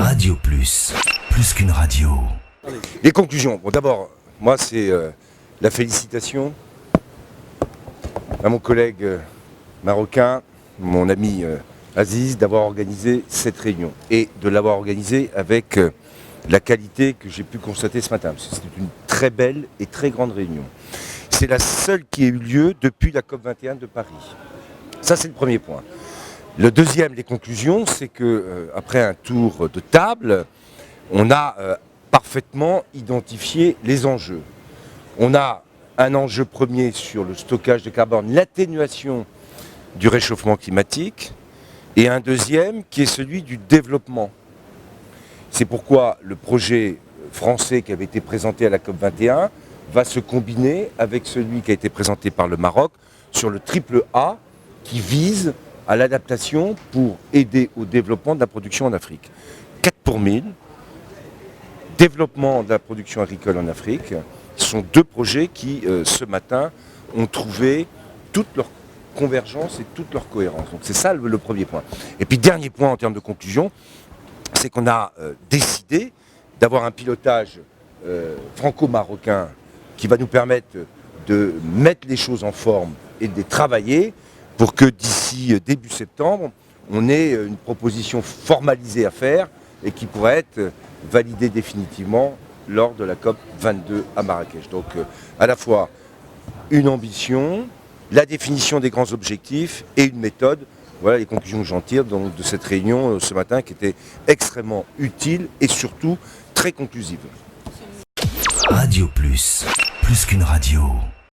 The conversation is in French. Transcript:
Radio Plus, plus qu'une radio. Les conclusions. Bon, d'abord, moi, c'est la félicitation à mon collègue marocain, mon ami Aziz, d'avoir organisé cette réunion et de l'avoir organisée avec la qualité que j'ai pu constater ce matin. C'était une très belle et très grande réunion. C'est la seule qui ait eu lieu depuis la COP21 de Paris. Ça, c'est le premier point. Le deuxième des conclusions, c'est que après un tour de table, on a parfaitement identifié les enjeux. On a un enjeu premier sur le stockage de carbone, l'atténuation du réchauffement climatique, et un deuxième qui est celui du développement. C'est pourquoi le projet français qui avait été présenté à la COP21 va se combiner avec celui qui a été présenté par le Maroc sur le triple A qui vise à l'adaptation pour aider au développement de la production en Afrique. 4 pour 1000, développement de la production agricole en Afrique, sont deux projets qui, ce matin, ont trouvé toute leur convergence et toute leur cohérence. Donc c'est ça le premier point. Et puis dernier point en termes de conclusion, c'est qu'on a décidé d'avoir un pilotage franco-marocain qui va nous permettre de mettre les choses en forme et de les travailler pour que d'ici début septembre, on ait une proposition formalisée à faire et qui pourrait être validée définitivement lors de la COP 22 à Marrakech. Donc à la fois une ambition, la définition des grands objectifs et une méthode. Voilà les conclusions que j'en tire donc, de cette réunion ce matin qui était extrêmement utile et surtout très conclusive. Radio Plus, plus qu'une radio.